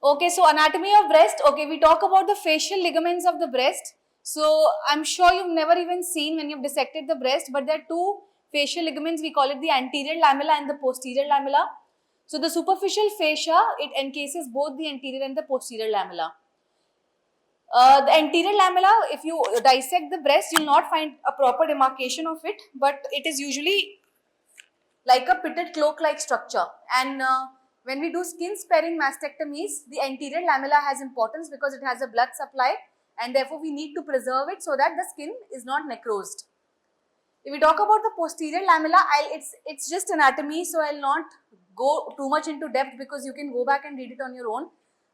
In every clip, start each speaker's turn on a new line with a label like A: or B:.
A: Okay, so anatomy of breast. Okay, we talk about the facial ligaments of the breast. So I'm sure you've never even seen when you've dissected the breast, but there are two facial ligaments. We call it the anterior lamella and the posterior lamella. So the superficial fascia, it encases both the anterior and the posterior lamella. The anterior lamella, if you dissect the breast, you'll not find a proper demarcation of it, but it is usually like a pitted cloak-like structure. And when we do skin sparing mastectomies, the anterior lamella has importance because it has a blood supply, and therefore we need to preserve it so that the skin is not necrosed. If we talk about the posterior lamella, it's just anatomy, so I'll not go too much into depth because you can go back and read it on your own.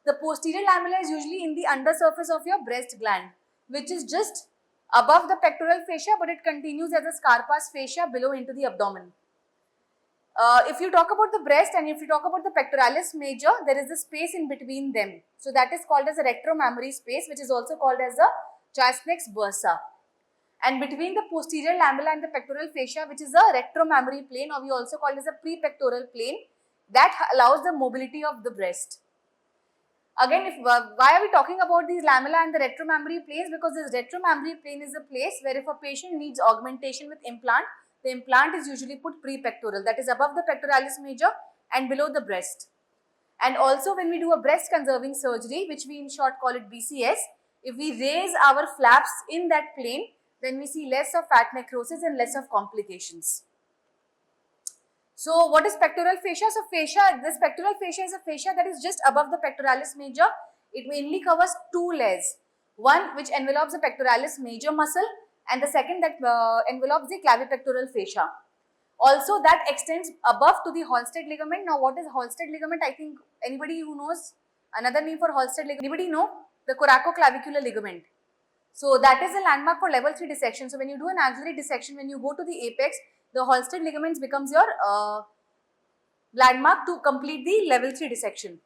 A: The posterior lamella is usually in the undersurface of your breast gland, which is just above the pectoral fascia, but it continues as a Scarpa's fascia below into the abdomen. If you talk about the breast and if you talk about the pectoralis major, there is a space in between them. So that is called as a retromammary space, which is also called as a Chasnek's bursa. And between the posterior lamella and the pectoral fascia, which is a retromammary plane, or we also call it as a prepectoral plane, that allows the mobility of the breast. Again, why are we talking about these lamella and the retromammary planes? Because this retromammary plane is a place where if a patient needs augmentation with implant, the implant is usually put prepectoral, that is above the pectoralis major and below the breast. And also when we do a breast conserving surgery, which we in short call it BCS, if we raise our flaps in that plane, then we see less of fat necrosis and less of complications. So what is pectoral fascia? So this pectoral fascia is a fascia that is just above the pectoralis major. It mainly covers two layers. One which envelopes the pectoralis major muscle and the second that envelopes the clavipectoral fascia. Also that extends above to the Halsted ligament. Now what is Halsted ligament? I think anybody who knows another name for Halsted ligament? Anybody know? The coracoclavicular ligament. So that is a landmark for level 3 dissection. So when you do an axillary dissection, when you go to the apex, the Halsted ligaments becomes your landmark to complete the level 3 dissection.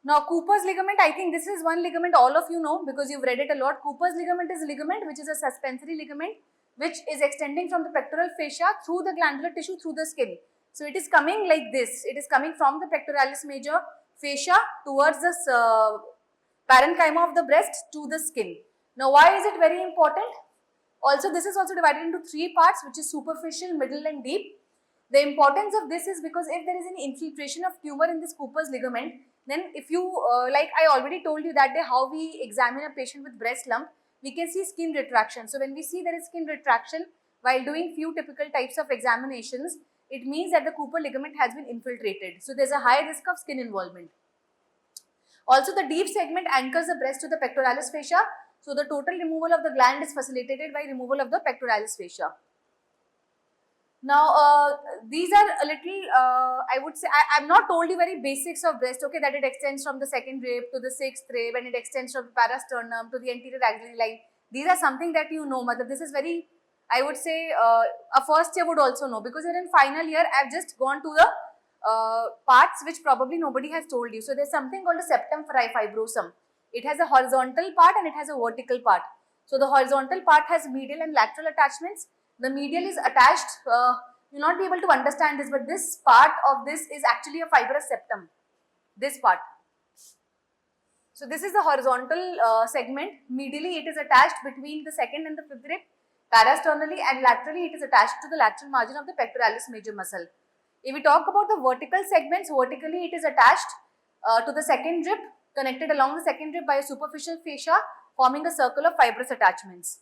A: Now Cooper's ligament, I think this is one ligament all of you know because you've read it a lot. Cooper's ligament is a ligament which is a suspensory ligament which is extending from the pectoral fascia through the glandular tissue through the skin. So it is coming like this. It is coming from the pectoralis major fascia towards the parenchyma of the breast to the skin. Now why is it very important? Also this is also divided into three parts, which is superficial, middle and deep. The importance of this is because if there is an infiltration of tumor in this Cooper's ligament, then if you like I already told you that day how we examine a patient with breast lump, we can see skin retraction. So when we see there is skin retraction while doing few typical types of examinations, it means that the Cooper ligament has been infiltrated. So there is a high risk of skin involvement. Also the deep segment anchors the breast to the pectoralis fascia. So the total removal of the gland is facilitated by removal of the pectoralis fascia. Now these are a little, I would say, I have not told you very basics of breast, okay, that it extends from the second rib to the sixth rib and it extends from the parasternum to the anterior axillary line. These are something that you know, this is very, I would say, a first year would also know because you're in final year. I have just gone to the parts which probably nobody has told you. So there's something called a septum fibrosum. It has a horizontal part and it has a vertical part. So the horizontal part has medial and lateral attachments. The medial is attached, you will not be able to understand this, but this part of this is actually a fibrous septum, this part. So this is the horizontal segment. Medially it is attached between the second and the fifth rib. Parasternally and laterally it is attached to the lateral margin of the pectoralis major muscle. If we talk about the vertical segments, vertically it is attached to the second rib, connected along the second rib by a superficial fascia forming a circle of fibrous attachments.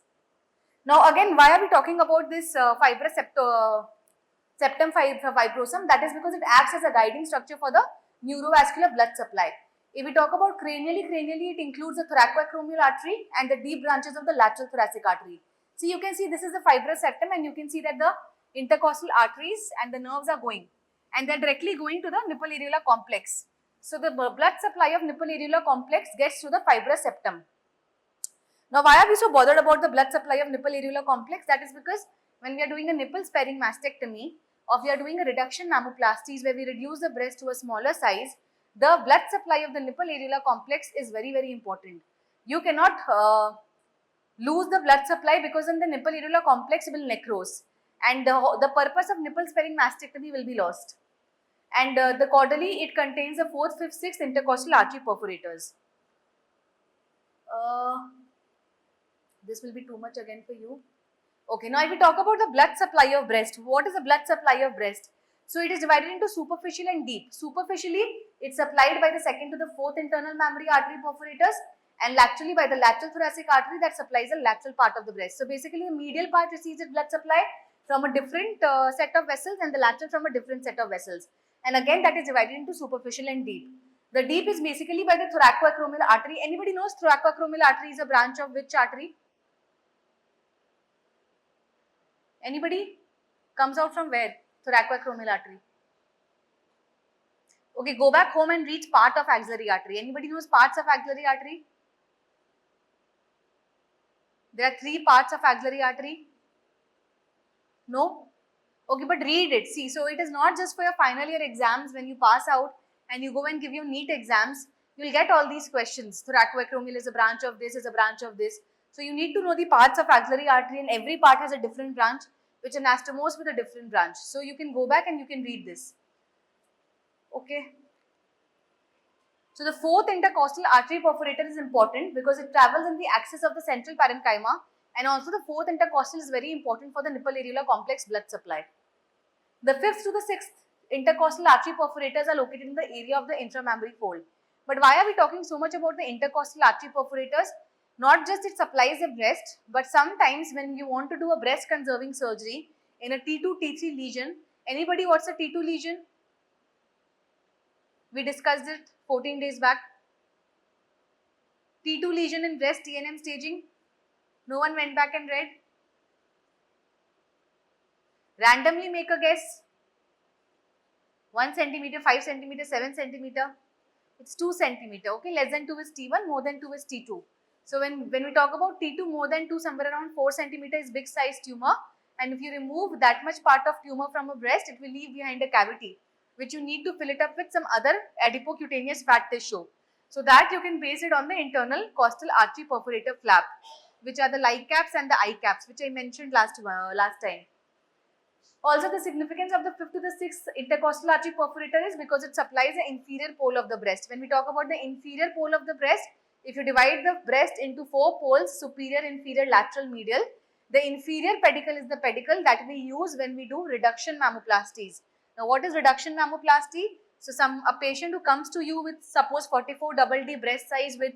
A: Now again, why are we talking about this fibrous septum fibrosum? That is because it acts as a guiding structure for the neurovascular blood supply. If we talk about cranially it includes the thoracoacromial artery and the deep branches of the lateral thoracic artery. So you can see this is the fibrous septum and you can see that the intercostal arteries and the nerves are going and they are directly going to the nipple areolar complex. So the blood supply of nipple areolar complex gets to the fibrous septum. Now why are we so bothered about the blood supply of nipple areolar complex? That is because when we are doing a nipple sparing mastectomy or we are doing a reduction mammoplasties where we reduce the breast to a smaller size, the blood supply of the nipple areolar complex is very, very important. You cannot lose the blood supply because then the nipple areolar complex will necrose and the purpose of nipple sparing mastectomy will be lost. And the caudally, it contains the 4th, 5th, 6th intercostal artery perforators. This will be too much again for you. Okay, now if we talk about the blood supply of breast, what is the blood supply of breast? So it is divided into superficial and deep. Superficially, it's supplied by the 2nd to the 4th internal mammary artery perforators, and laterally by the lateral thoracic artery that supplies the lateral part of the breast. So basically, the medial part receives its blood supply from a different set of vessels, and the lateral from a different set of vessels. And again, that is divided into superficial and deep. The deep is basically by the thoracoacromial artery. Anybody knows thoracoacromial artery is a branch of which artery? Anybody? Comes out from where? Thoracoacromial artery. Okay, go back home and reach part of axillary artery. Anybody knows parts of axillary artery? There are 3 parts of axillary artery. No? Okay, but read it. See, so it is not just for your final year exams when you pass out and you go and give your NEET exams. You will get all these questions. Thoracoacromial is a branch of this, is a branch of this. So you need to know the parts of axillary artery, and every part has a different branch, which anastomose with a different branch. So you can go back and you can read this. Okay. So the 4th intercostal artery perforator is important because it travels in the axis of the central parenchyma, and also the 4th intercostal is very important for the nipple areolar complex blood supply. The 5th to the 6th intercostal artery perforators are located in the area of the intramammary fold. But why are we talking so much about the intercostal artery perforators? Not just it supplies the breast, but sometimes when you want to do a breast conserving surgery in a T2, T3 lesion, anybody what's a T2 lesion? We discussed it 14 days back. T2 lesion in breast TNM staging. No one went back and read. Randomly make a guess. 1 centimeter, 5 centimeter, 7 centimeter. It's 2 centimeter. Okay, less than 2 is T1, more than 2 is T2. So when we talk about T2, more than 2, somewhere around 4 centimeter is big size tumor. And if you remove that much part of tumor from a breast, it will leave behind a cavity, which you need to fill it up with some other adipocutaneous fat tissue. So that you can base it on the internal costal artery perforator flap, which are the lie caps and the eye caps, which I mentioned last time. Also, the significance of the 5th to the 6th intercostal artery perforator is because it supplies the inferior pole of the breast. When we talk about the inferior pole of the breast, if you divide the breast into 4 poles, superior, inferior, lateral, medial, the inferior pedicle is the pedicle that we use when we do reduction mammoplasties. Now, what is reduction mammoplasty? So, a patient who comes to you with suppose 44 double D breast size with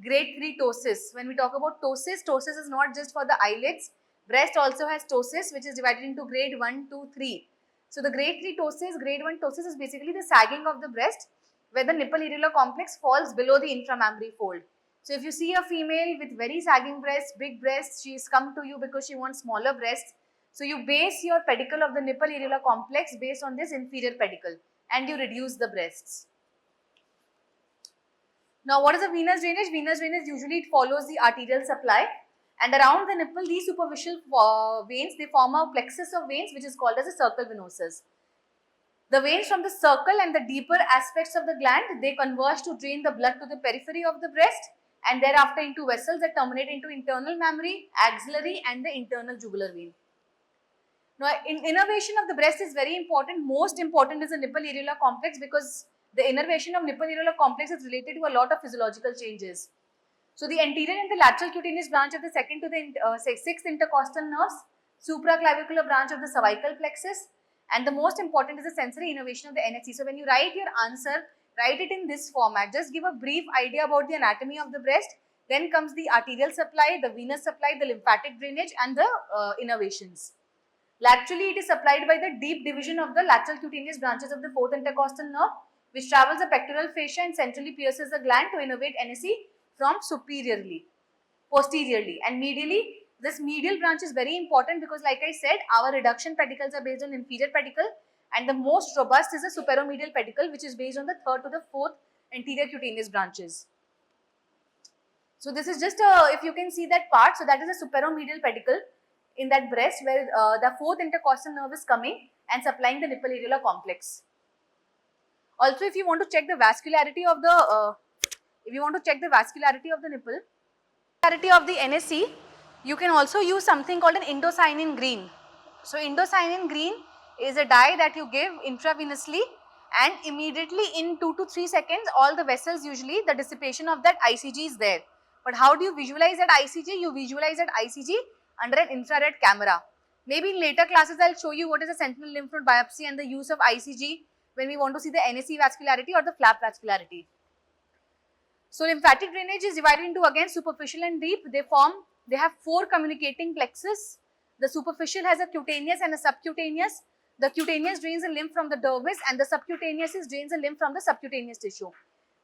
A: grade 3 ptosis. When we talk about ptosis, ptosis is not just for the eyelids. Breast also has ptosis, which is divided into grade 1, 2, 3. So, the grade 3 ptosis, grade 1 ptosis is basically the sagging of the breast where the nipple areolar complex falls below the intramammary fold. So, if you see a female with very sagging breasts, big breasts, she is come to you because she wants smaller breasts. So, you base your pedicle of the nipple areolar complex based on this inferior pedicle and you reduce the breasts. Now, what is a venous drainage? Venous drainage usually it follows the arterial supply, and around the nipple these superficial veins, they form a plexus of veins which is called as a circle venosus. The veins from the circle and the deeper aspects of the gland, they converge to drain the blood to the periphery of the breast and thereafter into vessels that terminate into internal mammary, axillary and the internal jugular vein. Now, innervation of the breast is very important. Most important is the nipple areolar complex because the innervation of nipple areolar complex is related to a lot of physiological changes. So, the anterior and the lateral cutaneous branch of the 2nd to the 6th intercostal nerves, supraclavicular branch of the cervical plexus, and the most important is the sensory innervation of the NSC. So, when you write your answer, write it in this format. Just give a brief idea about the anatomy of the breast. Then comes the arterial supply, the venous supply, the lymphatic drainage and the innervations. Laterally, it is supplied by the deep division of the lateral cutaneous branches of the 4th intercostal nerve, which travels the pectoral fascia and centrally pierces the gland to innervate NSC from posteriorly, and medially. This medial branch is very important because like I said, our reduction pedicles are based on inferior pedicle and the most robust is the superomedial pedicle which is based on the 3rd to the 4th anterior cutaneous branches. So this is just if you can see that part, so that is a superomedial pedicle in that breast where the 4th intercostal nerve is coming and supplying the nipple areolar complex. Also, if you want to check the vascularity of the nipple, vascularity of the NSC, you can also use something called an indocyanine green. So, indocyanine green is a dye that you give intravenously and immediately in 2 to 3 seconds, all the vessels, usually the dissipation of that ICG is there. But how do you visualize that ICG? You visualize that ICG under an infrared camera. Maybe in later classes, I'll show you what is a sentinel lymph node biopsy and the use of ICG when we want to see the NAC vascularity or the flap vascularity. So lymphatic drainage is divided into again superficial and deep. They have 4 communicating plexus. The superficial has a cutaneous and a subcutaneous. The cutaneous drains the lymph from the dermis and the subcutaneous drains the lymph from the subcutaneous tissue.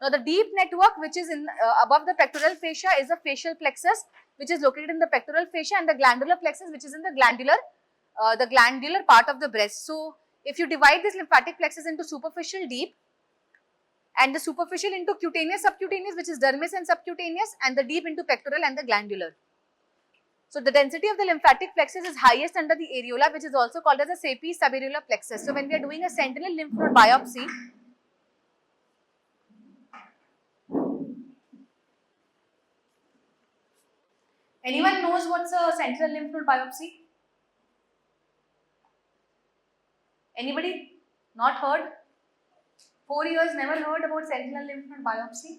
A: Now the deep network, which is in above the pectoral fascia, is the facial plexus, which is located in the pectoral fascia, and the glandular plexus, which is in the glandular part of the breast. So if you divide this lymphatic plexus into superficial, deep, and the superficial into cutaneous, subcutaneous, which is dermis and subcutaneous, and the deep into pectoral and the glandular. So the density of the lymphatic plexus is highest under the areola, which is also called as a sapi subareolar plexus. So when we are doing a sentinel lymph node biopsy, anyone knows what's a sentinel lymph node biopsy? Anybody? Not heard? 4 years never heard about sentinel lymph node biopsy?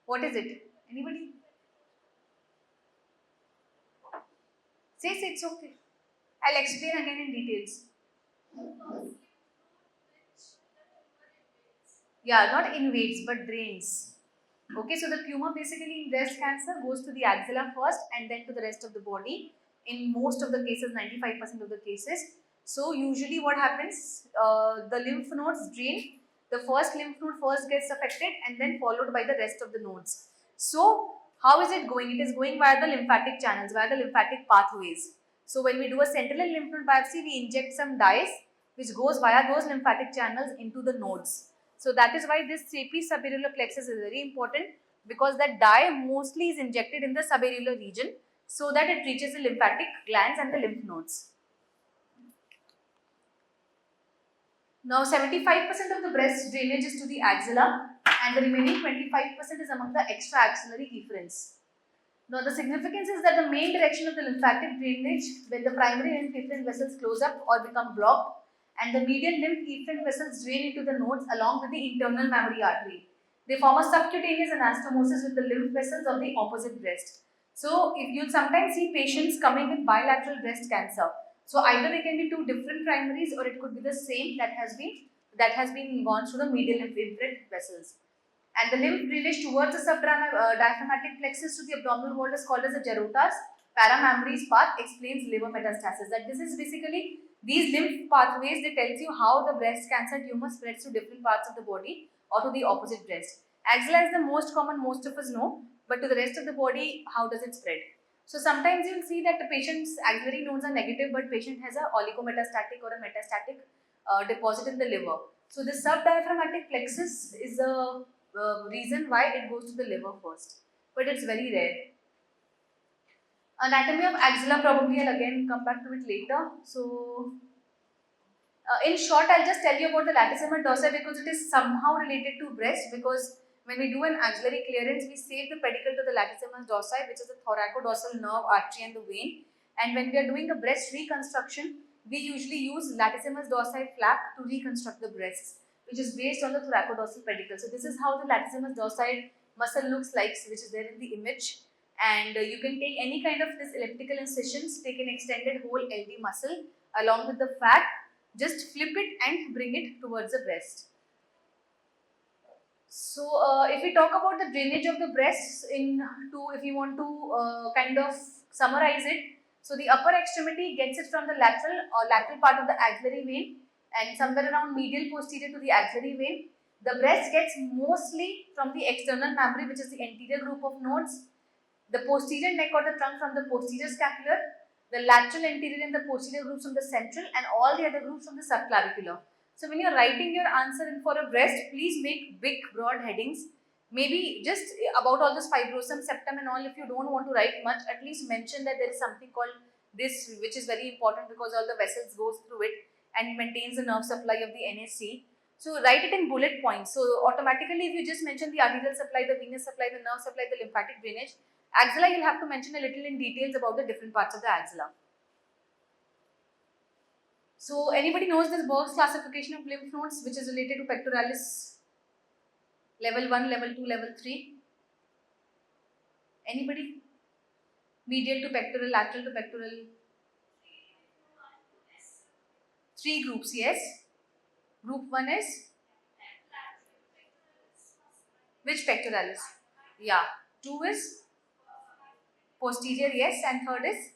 A: What is it? Anybody? Say it's okay. I'll explain again in details. Yeah, not invades but drains. Okay, so the tumor basically in breast cancer goes to the axilla first and then to the rest of the body. In most of the cases, 95% of the cases. So usually what happens, the lymph nodes drain. The first lymph node first gets affected and then followed by the rest of the nodes. So how is it going? It is going via the lymphatic channels, via the lymphatic pathways. So when we do a sentinel lymph node biopsy, we inject some dyes which goes via those lymphatic channels into the nodes. So that is why this sapi subareolar plexus is very important, because that dye mostly is injected in the subareolar region so that it reaches the lymphatic glands and the lymph nodes. Now 75% of the breast drainage is to the axilla and the remaining 25% is among the extra-axillary efferents. Now the significance is that the main direction of the lymphatic drainage, when the primary lymph efferent vessels close up or become blocked, and the medial lymph efferent vessels drain into the nodes along with the internal mammary artery. They form a subcutaneous anastomosis with the lymph vessels of the opposite breast. So if you'll sometimes see patients coming with bilateral breast cancer. So either they can be 2 different primaries or it could be the same that has been gone through the medial lymph efferent vessels. And the lymph drainage towards the subdiaphragmatic plexus to the abdominal wall is called as the Gerota's paramammary path explains liver metastasis. That this is basically these lymph pathways, they tells you how the breast cancer tumor spreads to different parts of the body or to the opposite breast. Axilla is the most common, most of us know, but to the rest of the body, how does it spread? So sometimes you will see that the patient's axillary nodes are negative, but patient has a oligometastatic or a metastatic deposit in the liver. So the subdiaphragmatic plexus is the reason why it goes to the liver first, but it's very rare. Anatomy of axilla, probably I'll again come back to it later. So in short, I'll just tell you about the latissimus dorsi because it is somehow related to breast, because when we do an axillary clearance, we save the pedicle to the latissimus dorsi, which is the thoracodorsal nerve, artery and the vein. And when we are doing a breast reconstruction, we usually use latissimus dorsi flap to reconstruct the breasts, which is based on the thoracodorsal pedicle. So this is how the latissimus dorsi muscle looks like, which is there in the image. And you can take any kind of this elliptical incisions, take an extended whole LD muscle along with the fat, just flip it and bring it towards the breast. So if we talk about the drainage of the breasts if you want to kind of summarize it, so the upper extremity gets it from the lateral part of the axillary vein and somewhere around medial posterior to the axillary vein. The breast gets mostly from the external mammary, which is the anterior group of nodes, the posterior neck or the trunk from the posterior scapular, the lateral, anterior and the posterior groups from the central, and all the other groups from the subclavicular. So when you're writing your answer in for a breast, please make big broad headings. Maybe just about all this fibrosum, septum and all. If you don't want to write much, at least mention that there is something called this, which is very important because all the vessels goes through it and maintains the nerve supply of the NAC. So write it in bullet points. So automatically if you just mention the arterial supply, the venous supply, the nerve supply, the lymphatic drainage, axilla you'll have to mention a little in details about the different parts of the axilla. So anybody knows this Berg's classification of lymph nodes, which is related to pectoralis level 1, level 2, level 3? Anybody? Medial to pectoral, lateral to pectoral. 3 groups, yes. Group 1 is which pectoralis? Yeah. 2 is posterior, yes, and third is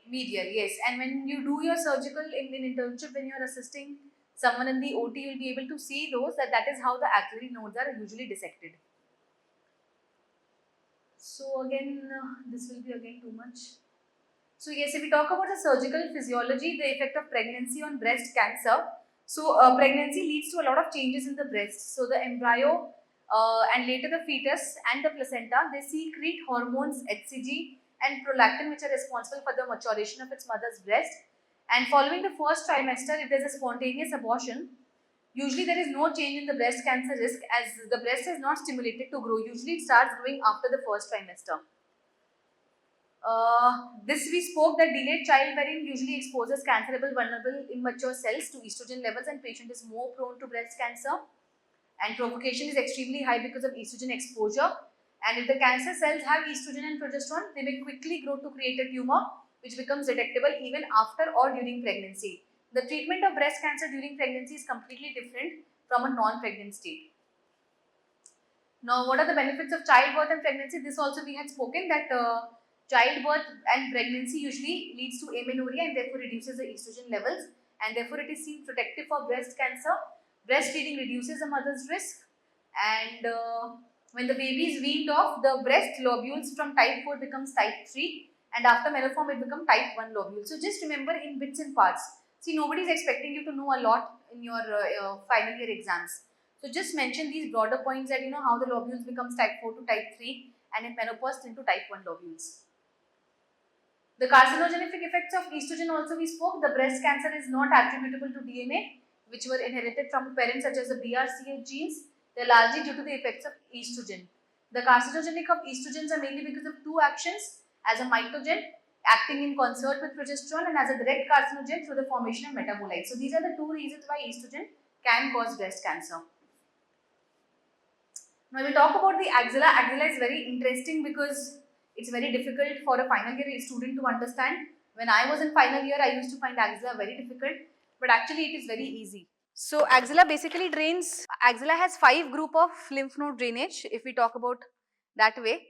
A: medial, yes. And when you do your surgical in internship, when you are assisting someone in the OT, you will be able to see those that is how the axillary nodes are usually dissected. So again, this will be again too much. So yes, if we talk about the surgical physiology, the effect of pregnancy on breast cancer. So pregnancy leads to a lot of changes in the breast. So the embryo and later the fetus and the placenta, they secrete hormones HCG and prolactin, which are responsible for the maturation of its mother's breast. And following the first trimester, if there is a spontaneous abortion, usually there is no change in the breast cancer risk as the breast is not stimulated to grow. Usually it starts growing after the first trimester. This we spoke that delayed childbearing usually exposes cancerable vulnerable immature cells to estrogen levels and patient is more prone to breast cancer, and provocation is extremely high because of estrogen exposure, and if the cancer cells have estrogen and progesterone, they may quickly grow to create a tumor which becomes detectable even after or during pregnancy. The treatment of breast cancer during pregnancy is completely different from a non-pregnant state. Now, what are the benefits of childbirth and pregnancy? This also we had spoken that childbirth and pregnancy usually leads to amenorrhea and therefore reduces the estrogen levels, and therefore it is seen protective for breast cancer. Breastfeeding reduces the mother's risk, and when the baby is weaned off, the breast lobules from type 4 becomes type 3, and after menoform it becomes type 1 lobule. So just remember in bits and parts. See, nobody is expecting you to know a lot in your final year exams. So just mention these broader points that you know how the lobules becomes type 4 to type 3 and in menopause into type 1 lobules. The carcinogenic effects of estrogen also we spoke. The breast cancer is not attributable to DNA which were inherited from parents such as the BRCA genes. They are largely due to the effects of estrogen. The carcinogenic of estrogens are mainly because of two actions: as a mitogen acting in concert with progesterone and as a direct carcinogen through the formation of metabolites. So these are the two reasons why estrogen can cause breast cancer. Now we talk about the axilla. Axilla is very interesting because it's very difficult for a final year student to understand. When I was in final year, I used to find axilla very difficult, but actually it is very easy. So axilla basically drains, axilla has 5 group of lymph node drainage if we talk about that way.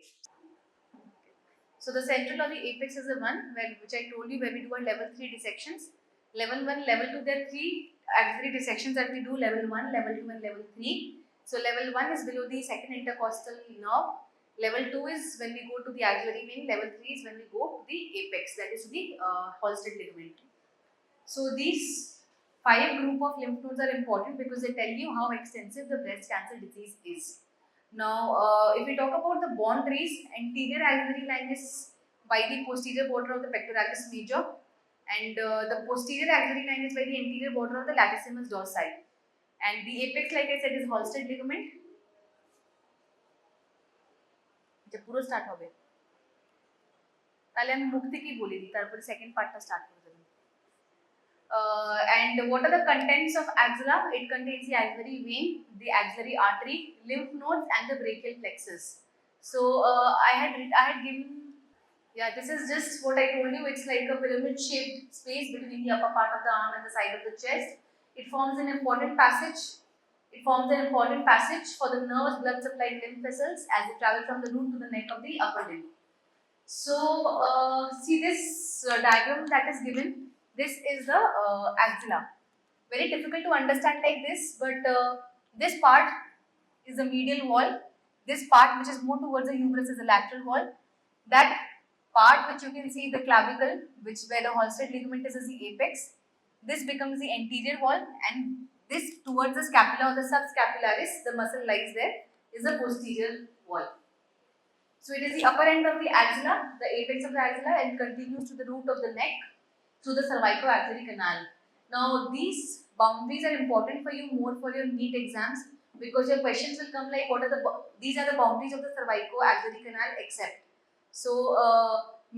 A: So the central or the apex is the one which I told you where we do a level 3 dissections. Level 1, level 2, there are 3 axillary dissections that we do, level 1, level 2 and level 3. So level 1 is below the second intercostal nerve. Level 2 is when we go to the axillary vein. Level 3 is when we go to the apex, that is the Halsted ligament. So these 5 group of lymph nodes are important because they tell you how extensive the breast cancer disease is. Now, if we talk about the boundaries, anterior axillary line is by the posterior border of the pectoralis major, and the posterior axillary line is by the anterior border of the latissimus dorsi. And the apex, like I said, is Halsted ligament. जब पूरा start হবে তাহলে আমি মুখ থেকেই বলে দিই তারপরে সেকেন্ড পার্টটা স্টার্ট করে দেব and what are the contents of axilla? It contains the axillary vein, the axillary artery, lymph nodes and the brachial plexus. So I had given, yeah, this is just what I told you. It's like a pyramid shaped space between the upper part of the arm and the side of the chest. It forms an important passage. It forms an important passage for the nerves, blood supply, lymph vessels as they travel from the root to the neck of the upper limb. So, see this diagram that is given. This is the axilla. Very difficult to understand like this, but this part is the medial wall. This part, which is more towards the humerus, is the lateral wall. That part, which you can see the clavicle, which where the Halsted ligament is the apex. This becomes the anterior wall, and this towards the scapula or the subscapularis, the muscle lies there, is the posterior wall. So it is the upper end of the axilla, the apex of the axilla, and continues to the root of the neck through the cervicoaxillary canal. Now these boundaries are important for you more for your NEET exams because your questions will come like what are these are the boundaries of the cervicoaxillary canal except. So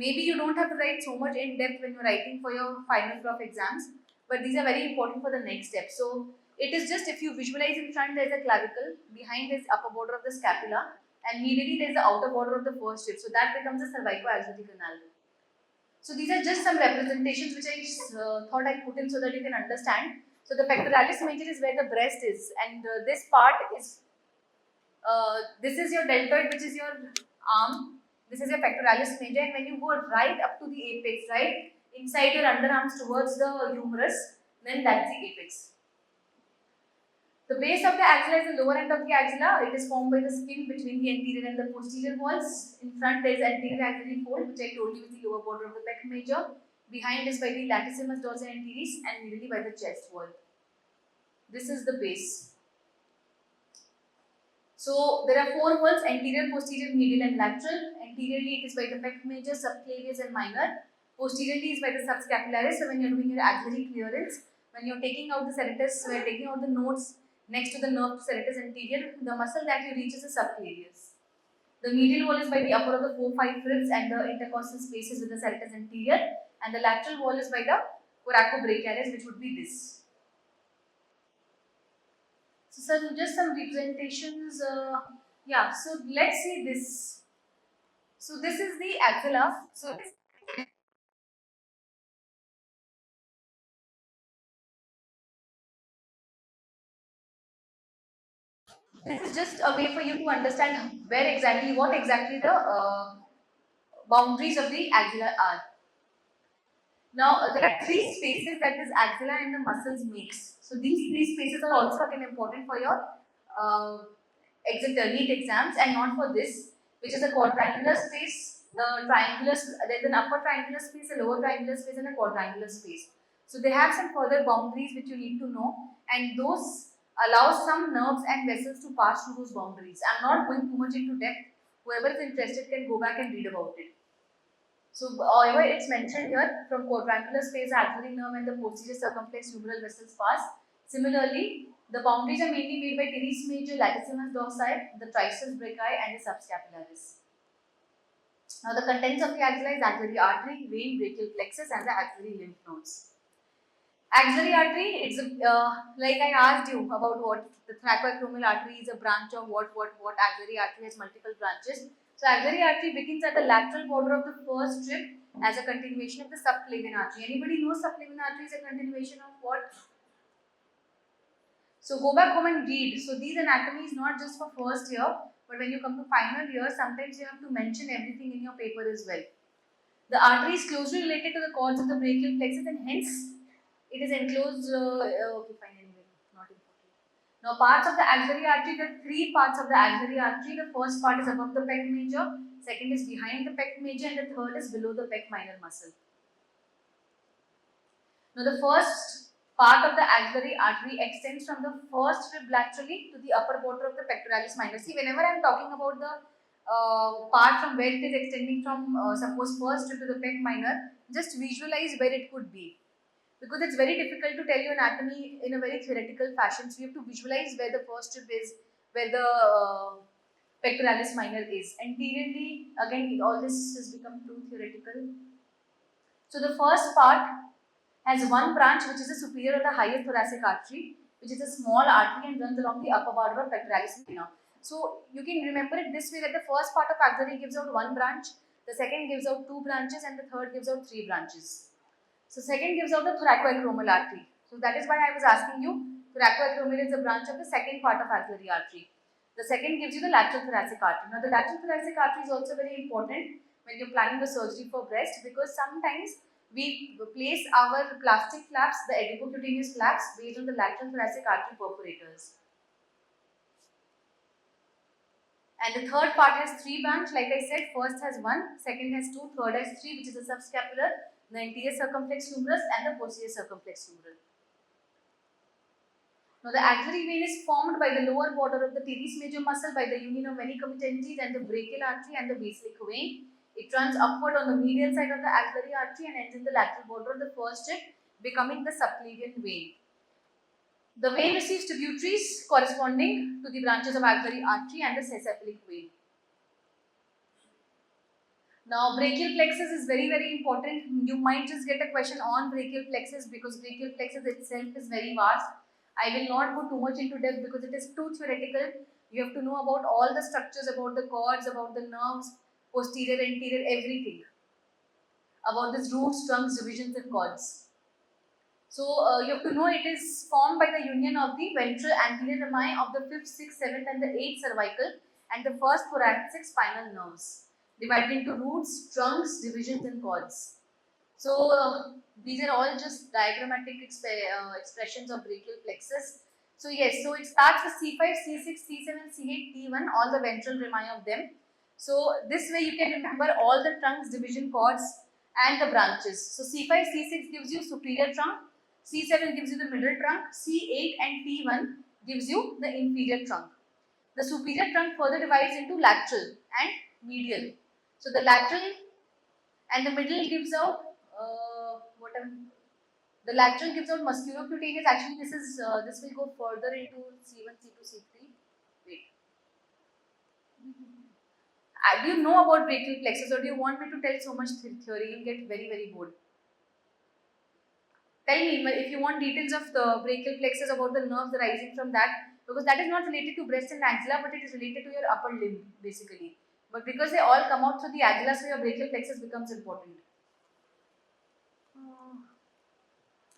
A: maybe you don't have to write so much in depth when you're writing for your final prof exams, but these are very important for the next step. So it is just, if you visualize, in front there is a clavicle, behind is upper border of the scapula, and medially there is the outer border of the first rib. So that becomes the cervicoaxillary canal. So these are just some representations which I thought I put in so that you can understand. So the pectoralis major is where the breast is, and this part is, this is your deltoid, which is your arm. This is your pectoralis major, and when you go right up to the apex, right inside your underarms towards the humerus, then that's the apex. The base of the axilla is the lower end of the axilla. It is formed by the skin between the anterior and the posterior walls. In front there is anterior axillary fold, which I told you is the lower border of the pec major. Behind is by the latissimus dorsi anterior, and medially by the chest wall. This is the base. So there are four walls: anterior, posterior, medial and lateral. Anteriorly it is by the pec major, subclavius and minor. Posteriorly is by the subscapularis. So when you are doing your axillary clearance, when you are taking out the serratus, when you are taking out the nodes next to the nerve serratus anterior, the muscle that you reach is the subclavius. The medial wall is by the upper of the 4-5 ribs and the intercostal spaces with the serratus anterior, and the lateral wall is by the coracobrachialis, which would be this. So just some representations. Yeah, so let's see this. So this is the axilla. So this is just a way for you to understand where exactly, what exactly the boundaries of the axilla are. Now there are three spaces that this axilla and the muscles makes. So these three spaces are also again important for your NEET exams, and not for this, which is a quadrangular space, the triangular, there is an upper triangular space, a lower triangular space and a quadrangular space. So they have some further boundaries which you need to know, and those allow some nerves and vessels to pass through those boundaries. I am not going too much into depth. Whoever is interested can go back and read about it. So however it's mentioned here, from quadrangular space, axillary nerve and the posterior circumflex humeral vessels pass. Similarly, the boundaries are mainly made by teres major, latissimus dorsi, the triceps brachii and the subscapularis. Now the contents of the axilla is axillary artery, vein, brachial plexus and the axillary lymph nodes. Axillary artery, it's like I asked you about what the thoracoacromial artery is a branch of what axillary artery has multiple branches. So axillary artery begins at the lateral border of the first rib as a continuation of the subclavian artery. Anybody knows subclavian artery is a continuation of what? So go back home and read. So these anatomy is not just for first year, but when you come to final year, sometimes you have to mention everything in your paper as well. The artery is closely related to the cords of the brachial plexus, and hence it is enclosed. Okay, fine, anyway, not important. Now, parts of the axillary artery, there are three parts of the axillary artery. The first part is above the pec major, second is behind the pec major, and the third is below the pec minor muscle. Now, the first part of the axillary artery extends from the first rib laterally to the upper border of the pectoralis minor. See, whenever I am talking about the part from where it is extending from, suppose first rib to the pec minor, just visualize where it could be. Because it's very difficult to tell you anatomy in a very theoretical fashion. So you have to visualize where the first rib is, where the pectoralis minor is. Anteriorly, again, all this has become too theoretical. So the first part has one branch which is the superior or the higher thoracic artery, which is a small artery and runs along the upper border of pectoralis minor. So you can remember it this way, that the first part of axillary gives out one branch, the second gives out two branches, and the third gives out three branches. So second gives out the thoracoacromial artery. So that is why I was asking you, thoracoacromial is a branch of the second part of axillary artery. The second gives you the lateral thoracic artery. Now the lateral thoracic artery is also very important when you're planning the surgery for breast, because sometimes we place our plastic flaps, the adipocutaneous flaps, based on the lateral thoracic artery perforators. And the third part has three branches, like I said, first has one, second has two, third has three, which is the subscapular, the anterior circumflex humerus and the posterior circumflex humeral. Now the axillary vein is formed by the lower border of the teres major muscle by the union of veni comithentis and the brachial artery and the basilic vein. It runs upward on the medial side of the axillary artery and ends in the lateral border of the first rib, becoming the subclavian vein. The vein receives tributaries corresponding to the branches of axillary artery and the cephalic vein. Now, brachial plexus is very, very important. You might just get a question on brachial plexus because brachial plexus itself is very vast. I will not go too much into depth because it is too theoretical. You have to know about all the structures, about the cords, about the nerves, posterior, anterior, everything. About this roots, trunks, divisions and cords. So, you have to know it is formed by the union of the ventral anterior rami of the 5th, 6th, 7th and the 8th cervical and the first thoracic spinal nerves, divided into roots, trunks, divisions and cords. So, these are all just diagrammatic expressions of brachial plexus. So, yes, so it starts with C5, C6, C7, C8, T1, all the ventral rami of them. So, this way you can remember all the trunks, division, cords and the branches. So, C5, C6 gives you superior trunk, C7 gives you the middle trunk, C8 and T1 gives you the inferior trunk. The superior trunk further divides into lateral and medial. So, the lateral and the middle gives out the lateral gives out musculocutaneous. Actually, this will go further into C1, C2, C3. Wait. Do you know about brachial plexus, or do you want me to tell so much theory? You'll get very, very bored. Tell me if you want details of the brachial plexus, about the nerves arising from that, because that is not related to breast and axilla, but it is related to your upper limb basically. But because they all come out through the axilla, so your brachial plexus becomes important.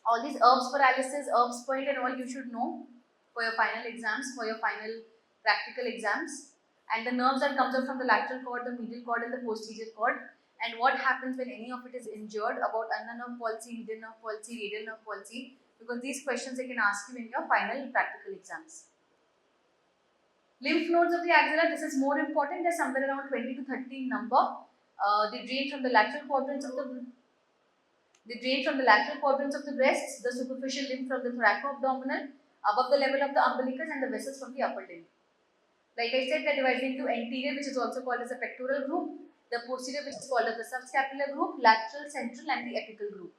A: All these herbs paralysis, herbs point and all you should know for your final exams, for your final practical exams. And the nerves that comes out from the lateral cord, the medial cord and the posterior cord. And what happens when any of it is injured, about ulnar nerve palsy, medial nerve palsy, radial nerve palsy, because these questions they can ask you in your final practical exams. Lymph nodes of the axilla, this is more important, they're somewhere around 20 to 30 in number. They drain from the lateral quadrants of the breasts, the superficial limb from the thoraco-abdominal, above the level of the umbilicus and the vessels from the upper limb. Like I said, they're divided into anterior, which is also called as a pectoral group, the posterior, which is called as the subscapular group, lateral, central and the apical group.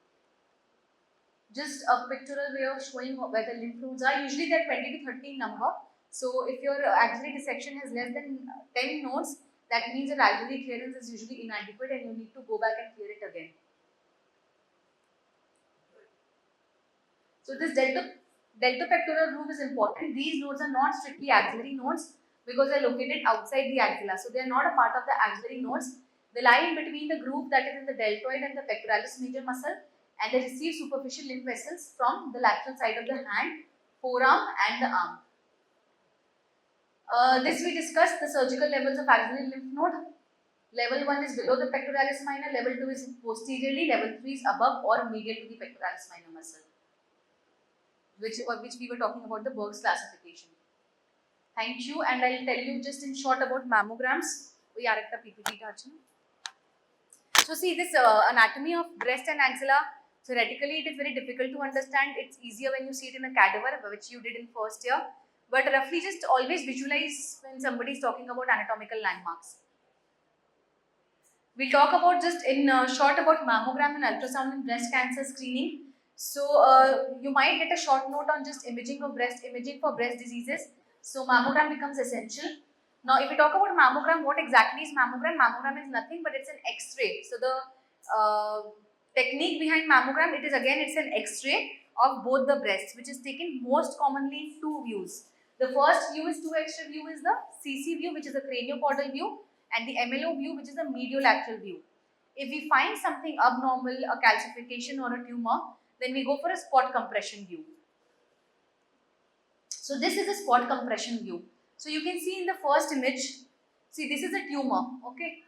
A: Just a pictorial way of showing where the lymph nodes are. Usually they're 20 to 30 in number. So if your axillary dissection has less than 10 nodes, that means your axillary clearance is usually inadequate and you need to go back and clear it again. So this deltopectoral groove is important. These nodes are not strictly axillary nodes because they are located outside the axilla. So they are not a part of the axillary nodes. They lie in between the groove that is in the deltoid and the pectoralis major muscle, and they receive superficial lymph vessels from the lateral side of the hand, forearm and the arm. This we discussed the surgical levels of axillary lymph node. Level 1 is below the pectoralis minor, level 2 is posteriorly, level 3 is above or medial to the pectoralis minor muscle, which we were talking about the Berg's classification. Thank you, and I'll tell you just in short about mammograms. So see this anatomy of breast and axilla, theoretically it is very difficult to understand. It's easier when you see it in a cadaver, which you did in first year. But roughly just always visualize when somebody is talking about anatomical landmarks. We'll talk about just in short about mammogram and ultrasound in breast cancer screening. So you might get a short note on just imaging for breast diseases. So mammogram becomes essential. Now if we talk about mammogram, what exactly is mammogram? Mammogram is nothing but it's an X-ray. So the technique behind mammogram, it's an X-ray of both the breasts, which is taken most commonly in two views. The first view is 2x view is the CC view, which is a craniocaudal view, and the MLO view, which is a mediolateral view. If we find something abnormal, a calcification or a tumor, then we go for a spot compression view. So this is a spot compression view. So you can see in the first image, see this is a tumor, okay,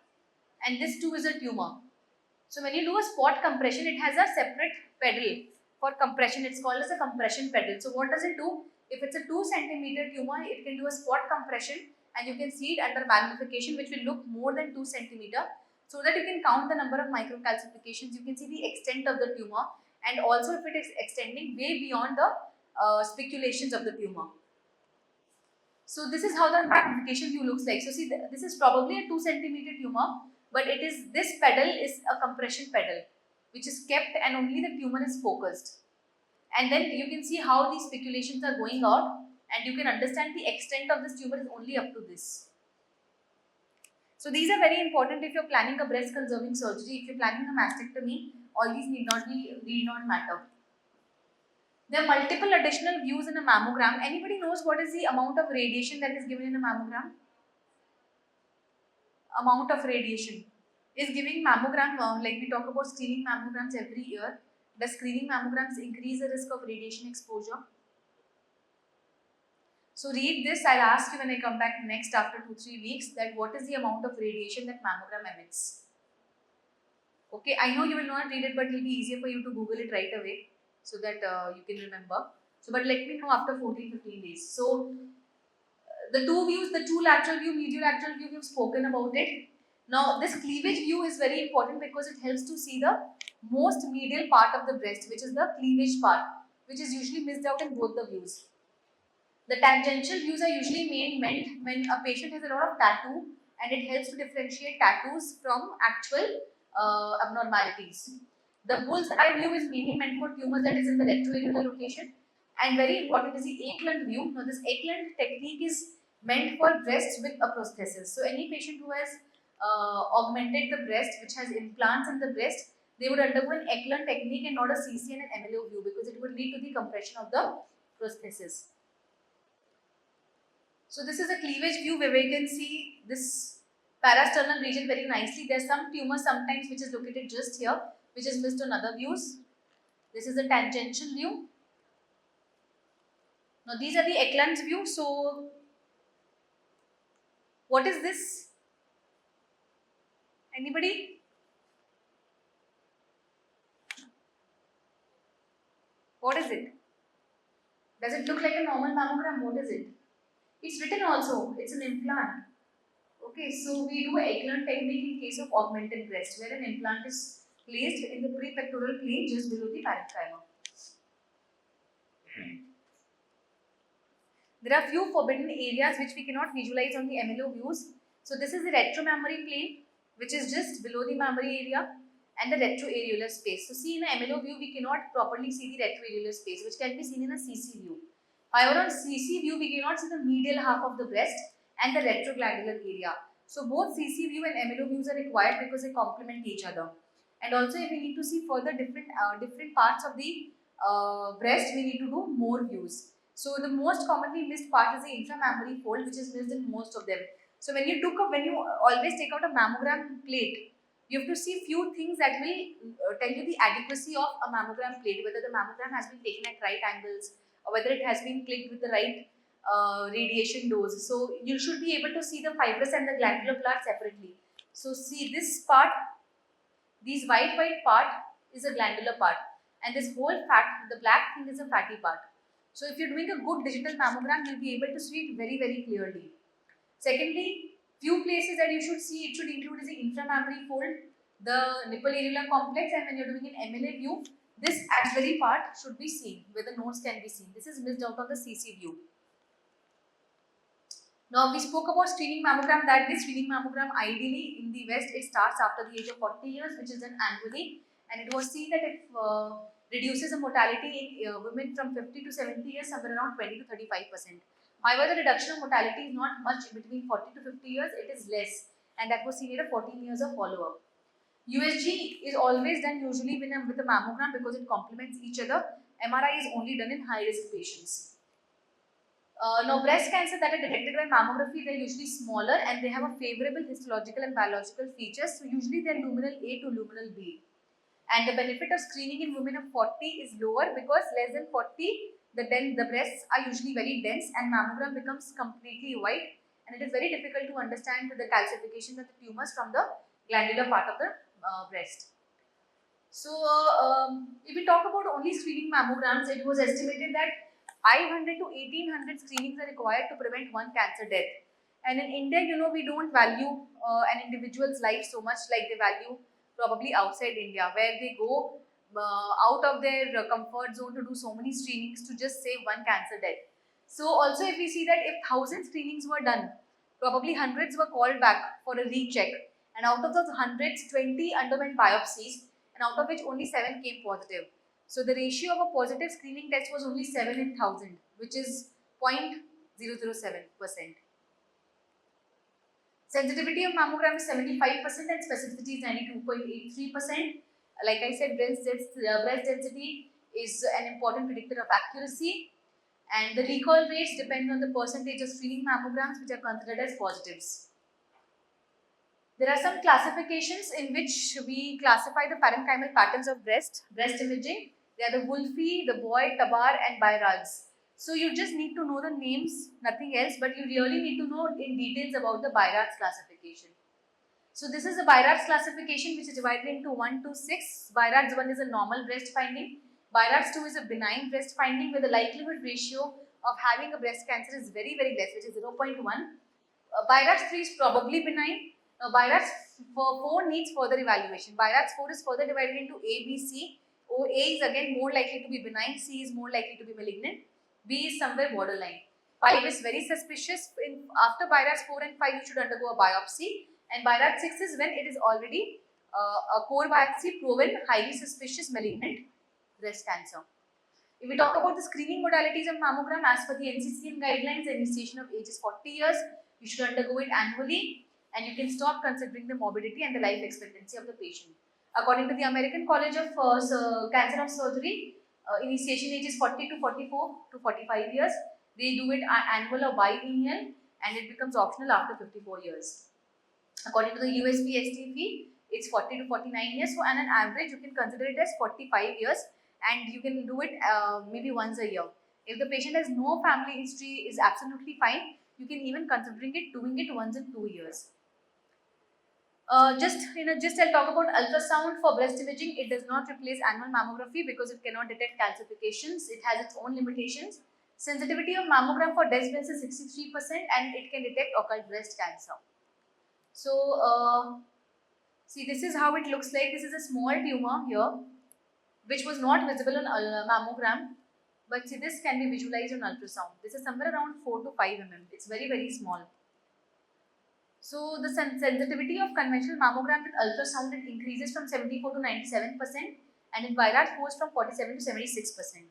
A: and this too is a tumor. So when you do a spot compression, it has a separate pedal for compression. It's called as a compression pedal. So what does it do? If it's a 2 centimeter tumor, it can do a spot compression and you can see it under magnification, which will look more than 2 centimeter, so that you can count the number of microcalcifications. You can see the extent of the tumor and also if it is extending way beyond the speculations of the tumor. So this is how the magnification view looks like. So see, this is probably a 2 centimeter tumor, but this pedal is a compression pedal which is kept and only the tumor is focused. And then you can see how these speculations are going out and you can understand the extent of this tumor is only up to this. So these are very important if you're planning a breast conserving surgery. If you're planning a mastectomy, all these need not matter. There are multiple additional views in a mammogram. Anybody knows what is the amount of radiation that is given in a mammogram? Amount of radiation is giving mammogram, like we talk about screening mammograms every year. Does screening mammograms increase the risk of radiation exposure? So read this, I'll ask you when I come back next after 2-3 weeks that what is the amount of radiation that mammogram emits. Okay, I know you will not read it, but it will be easier for you to Google it right away so that you can remember. So, but let me know after 14-15 days. So, the two views, the two lateral view, medial lateral view, we've spoken about it. Now, this cleavage view is very important because it helps to see the most medial part of the breast, which is the cleavage part, which is usually missed out in both the views. The tangential views are usually meant when a patient has a lot of tattoo, and it helps to differentiate tattoos from actual abnormalities. The bull's eye view is mainly meant for tumors that is in the retroareolar location. And very important is the Eklund view. Now, this Eklund technique is meant for breasts with a prosthesis. So, any patient who has augmented the breast, which has implants in the breast, they would undergo an Eklund technique and not a CC and an MLO view because it would lead to the compression of the prosthesis. So, this is a cleavage view where we can see this parasternal region very nicely. There are some tumors sometimes which is located just here, which is missed on other views. This is a tangential view. Now, these are the Eklund's view. So, what is this? Anybody? What is it? Does it look like a normal mammogram? What is it? It's written also. It's an implant. Okay, so we do Eklund technique in case of augmented breast, where an implant is placed in the prepectoral plane just below the parenchyma. There are few forbidden areas which we cannot visualize on the MLO views. So this is the retromammary plane, which is just below the mammary area, and the retroareolar space. So see, in a MLO view, we cannot properly see the retroareolar space, which can be seen in a CC view. However, on CC view, we cannot see the medial half of the breast and the retroglandular area. So both CC view and MLO views are required because they complement each other. And also, if we need to see further different parts of the breast, we need to do more views. So the most commonly missed part is the intramammary fold, which is missed in most of them. So when you always take out a mammogram plate, you have to see few things that will tell you the adequacy of a mammogram plate, whether the mammogram has been taken at right angles or whether it has been clicked with the right radiation dose. So you should be able to see the fibrous and the glandular part separately. So see this part, this white part is a glandular part, and this whole fat, the black thing is a fatty part. So if you're doing a good digital mammogram, you'll be able to see it very, very clearly. Secondly, few places that you should see, it should include is the intramammary fold, the nipple areolar complex, and when you're doing an MLA view, this axillary part should be seen, where the nodes can be seen. This is missed out on the CC view. Now we spoke about screening mammogram, that this screening mammogram ideally in the West, it starts after the age of 40 years, which is done annually, and it was seen that it reduces the mortality in women from 50 to 70 years, somewhere around 20 to 35%. However, the reduction of mortality is not much between 40 to 50 years, it is less, and that was seen at 14 years of follow-up. USG is always done usually with a mammogram because it complements each other. MRI is only done in high-risk patients. Now, breast cancer that are detected by mammography, they're usually smaller and they have a favorable histological and biological features. So, usually they're luminal A to luminal B. And the benefit of screening in women of 40 is lower because less than 40, the breasts are usually very dense and mammogram becomes completely white, and it is very difficult to understand the calcification of the tumors from the glandular part of the breast. So, if we talk about only screening mammograms, it was estimated that 500 to 1800 screenings are required to prevent one cancer death. And in India, we don't value an individual's life so much like they value probably outside India, where they go out of their comfort zone to do so many screenings to just save one cancer death. So also if we see that if 1000 screenings were done, probably hundreds were called back for a recheck, and out of those hundreds, 20 underwent biopsies, and out of which only 7 came positive. So the ratio of a positive screening test was only 7 in 1000, which is 0.007%. Sensitivity of mammogram is 75% and specificity is 92.83%. Like I said, breast density is an important predictor of accuracy, and the recall rates depend on the percentage of screening mammograms which are considered as positives. There are some classifications in which we classify the parenchymal patterns of breast imaging. They are the Wolfe, the Boyd, Tabar and Bairad's. So you just need to know the names, nothing else, but you really need to know in details about the Bairad's classification. So this is the Bairad's classification, which is divided into 1 to 6. Bairad's 1 is a normal breast finding. Bairad's 2 is a benign breast finding where the likelihood ratio of having a breast cancer is very less, which is 0.1. Bairad's 3 is probably benign. Bairad's 4 needs further evaluation. Bairad's 4 is further divided into A, B, C. A is again more likely to be benign, C is more likely to be malignant, B is somewhere borderline. 5 is very suspicious. After Bairad's 4 and 5, you should undergo a biopsy. And Bairad's 6 is when it is already a core biopsy proven highly suspicious malignant breast cancer. If we talk about the screening modalities of mammogram, as per the NCCN guidelines, the initiation of age is 40 years. You should undergo it annually, and you can stop considering the morbidity and the life expectancy of the patient. According to the American College of Cancer of Surgery, initiation age is 40 to 44 to 45 years. They do it annual or biennial, and it becomes optional after 54 years. According to the USP-STP, it's 40 to 49 years. So, on an average, you can consider it as 45 years, and you can do it maybe once a year. If the patient has no family history, is absolutely fine. You can even considering it doing it once in 2 years. I'll talk about ultrasound for breast imaging. It does not replace annual mammography because it cannot detect calcifications. It has its own limitations. Sensitivity of mammogram for breast is 63% and it can detect occult breast cancer. So, see, this is how it looks like. This is a small tumor here, which was not visible on mammogram. But see, this can be visualized on ultrasound. This is somewhere around 4 to 5 mm. It's very small. So, the sensitivity of conventional mammogram with ultrasound, it increases from 74 to 97% and in Bairad's 4 from 47 to 76%.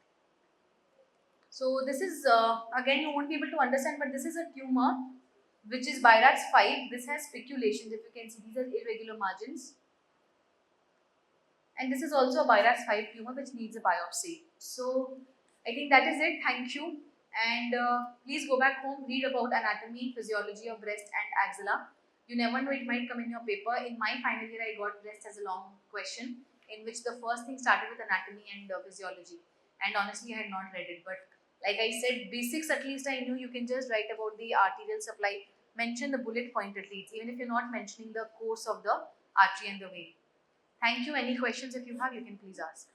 A: So, this is, again, you won't be able to understand, but this is a tumor which is Bairad's 5. This has speculations, if you can see, these are irregular margins. And this is also a Bairad's 5 tumor which needs a biopsy. So, I think that is it. Thank you. And please go back home, read about anatomy, physiology of breast and axilla. You never know, it might come in your paper. In my final year, I got breast as a long question in which the first thing started with anatomy and physiology. And honestly, I had not read it. But like I said, basics at least I knew. You can just write about the arterial supply, mention the bullet point at least, even if you're not mentioning the course of the artery and the vein. Thank you. Any questions if you have, you can please ask.